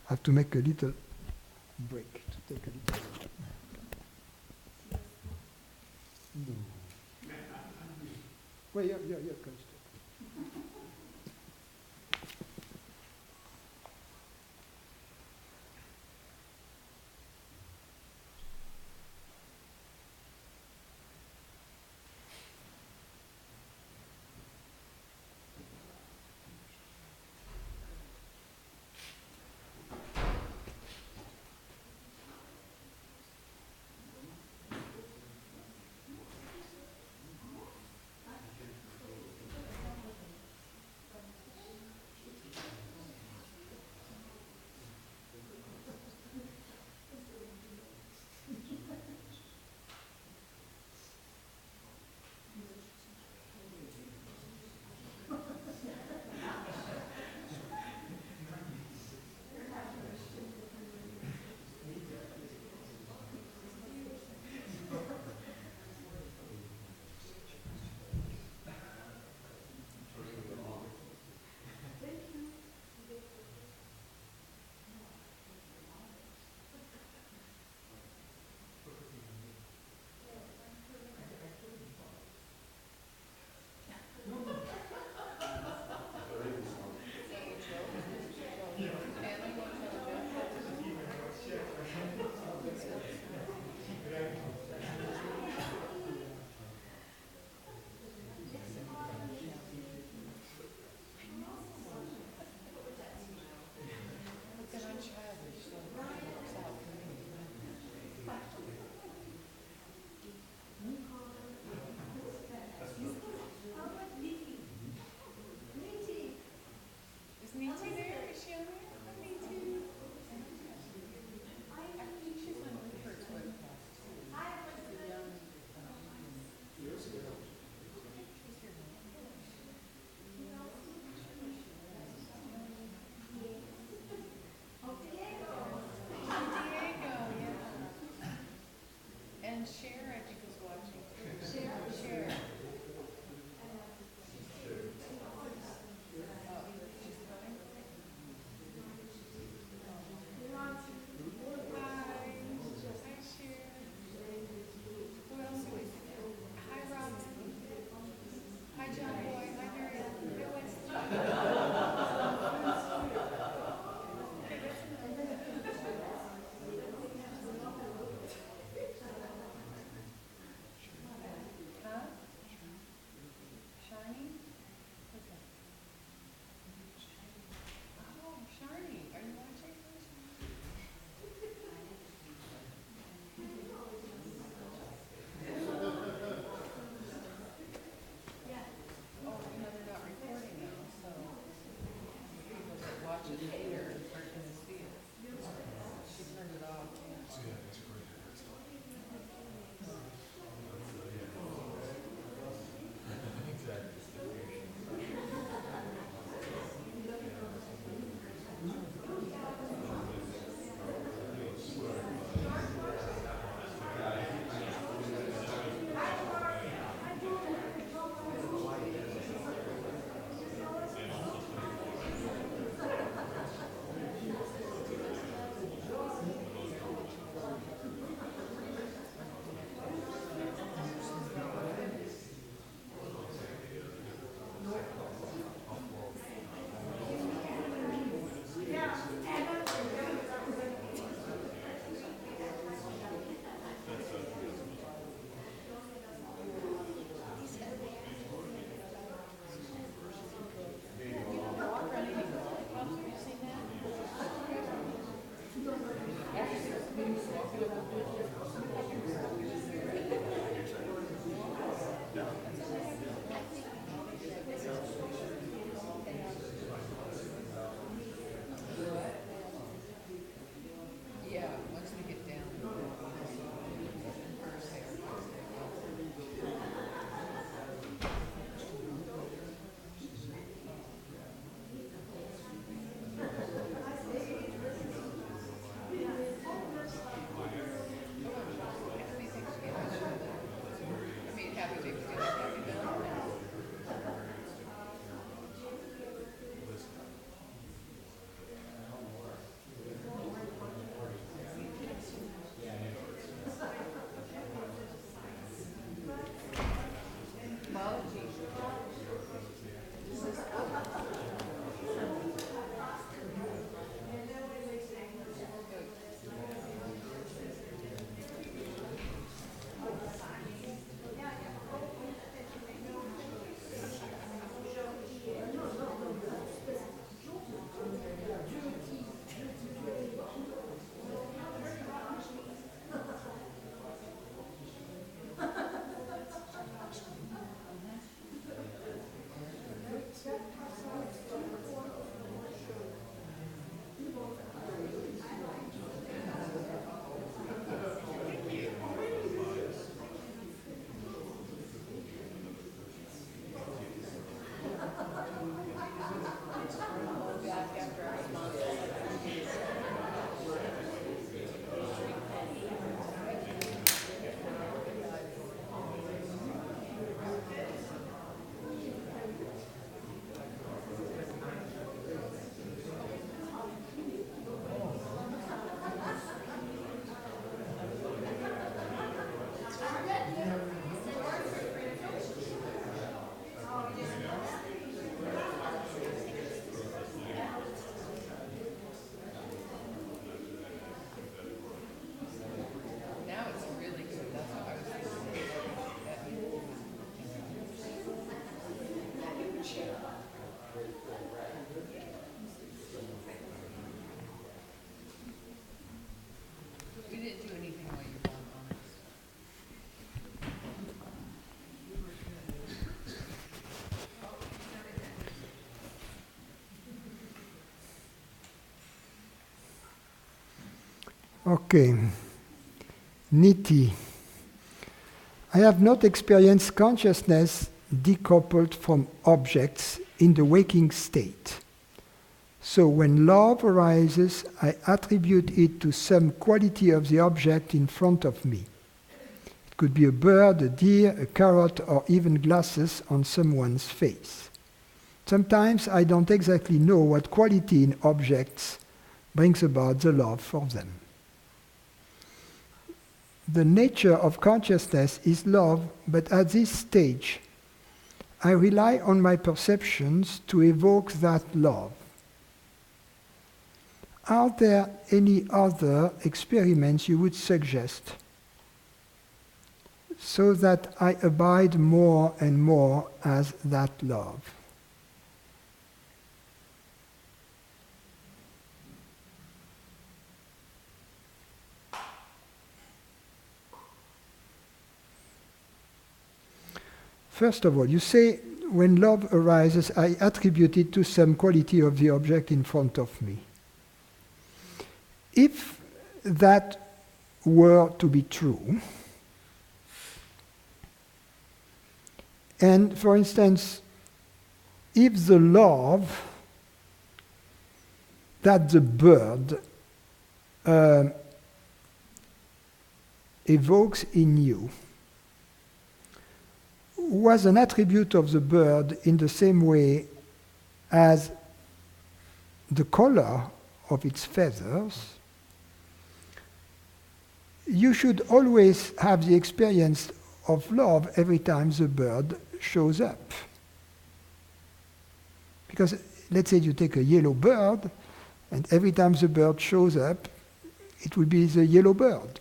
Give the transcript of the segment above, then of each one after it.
I have to make a little break to take a little. No. Wait, yeah, coach. Okay. Niti. I have not experienced consciousness decoupled from objects in the waking state. So when love arises, I attribute it to some quality of the object in front of me. It could be a bird, a deer, a carrot, or even glasses on someone's face. Sometimes I don't exactly know what quality in objects brings about the love for them. The nature of consciousness is love, but at this stage, I rely on my perceptions to evoke that love. Are there any other experiments you would suggest so that I abide more and more as that love? First of all, you say, when love arises, I attribute it to some quality of the object in front of me. If that were to be true, and for instance, if the love that the bird evokes in you was an attribute of the bird in the same way as the color of its feathers, you should always have the experience of love every time the bird shows up. Because let's say you take a yellow bird, and every time the bird shows up, it will be the yellow bird.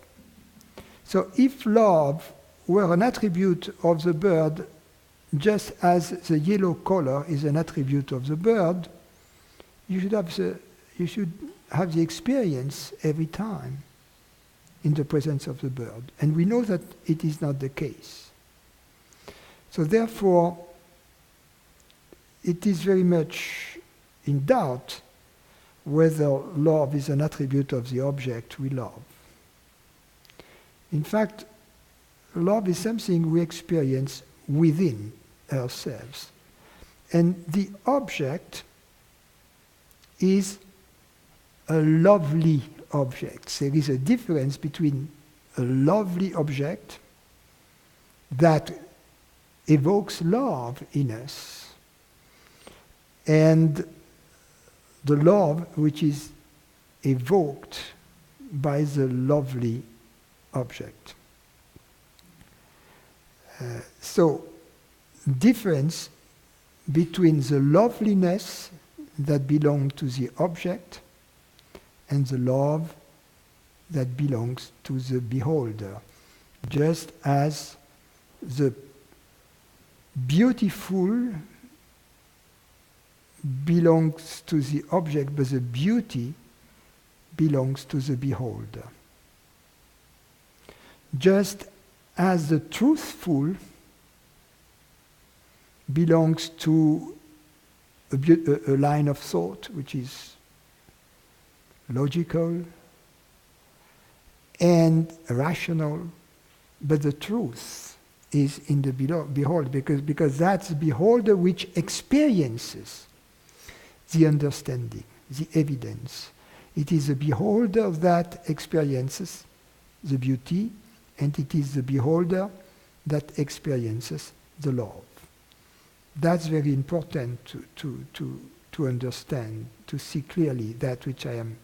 So if love were an attribute of the bird, just as the yellow color is an attribute of the bird, you should have the experience every time in the presence of the bird. And we know that it is not the case. So therefore, it is very much in doubt whether love is an attribute of the object we love. In fact, love is something we experience within ourselves. And the object is a lovely object. There is a difference between a lovely object that evokes love in us and the love which is evoked by the lovely object. So, difference between the loveliness that belongs to the object and the love that belongs to the beholder. Just as the beautiful belongs to the object, but the beauty belongs to the beholder. Just as the truthful belongs to a line of thought which is logical and rational, but the truth is in the beholder, because that's the beholder which experiences the understanding, the evidence. It is the beholder that experiences the beauty, and it is the beholder that experiences the love. That's very important to understand, to see clearly that which I am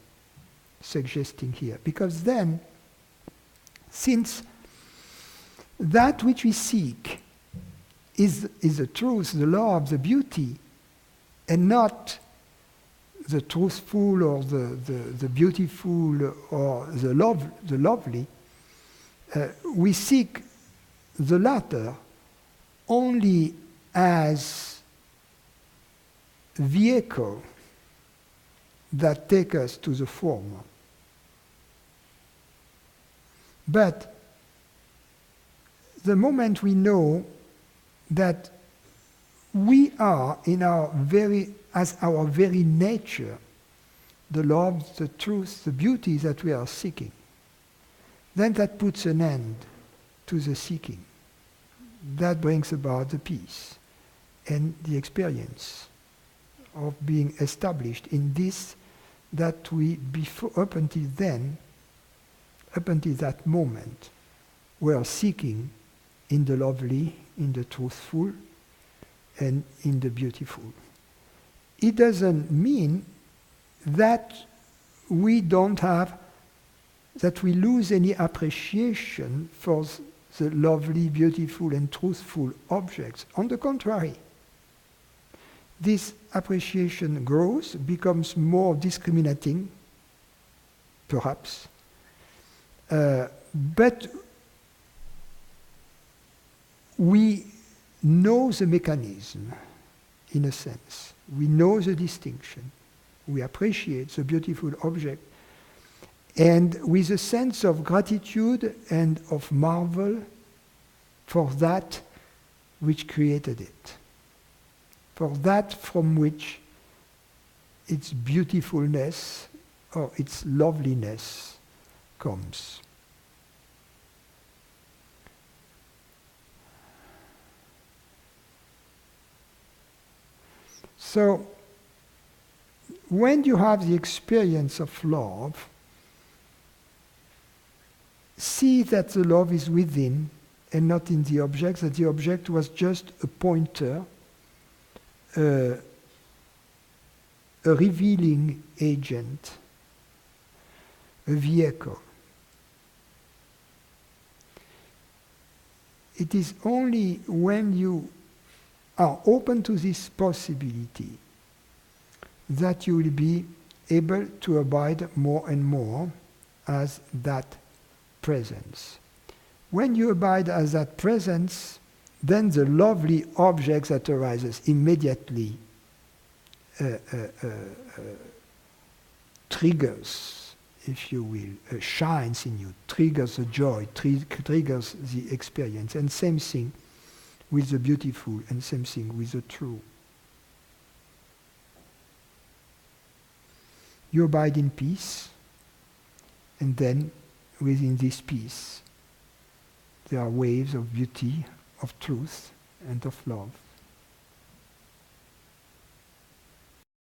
suggesting here. Because then, since that which we seek is the truth, the love, the beauty, and not the truthful or the beautiful or the lovely, we seek the latter only as vehicle that take us to the former. But the moment we know that we are as our very nature, the love, the truth, the beauty that we are seeking, then that puts an end to the seeking. That brings about the peace and the experience of being established in this that we, before, up until then, up until that moment, were seeking in the lovely, in the truthful, and in the beautiful. It doesn't mean that we don't have, that we lose any appreciation for the lovely, beautiful, and truthful objects. On the contrary, this appreciation grows, becomes more discriminating, perhaps, but we know the mechanism, in a sense. We know the distinction. We appreciate the beautiful object, and with a sense of gratitude and of marvel for that which created it, for that from which its beautifulness or its loveliness comes. So, when you have the experience of love, see that the love is within and not in the object, that the object was just a pointer, a revealing agent, a vehicle. It is only when you are open to this possibility that you will be able to abide more and more as that presence. When you abide as that presence, then the lovely object that arises immediately triggers, if you will, shines in you, triggers the joy, triggers the experience. And same thing with the beautiful, and same thing with the true. You abide in peace, and then within this peace there are waves of beauty, of truth, and of love.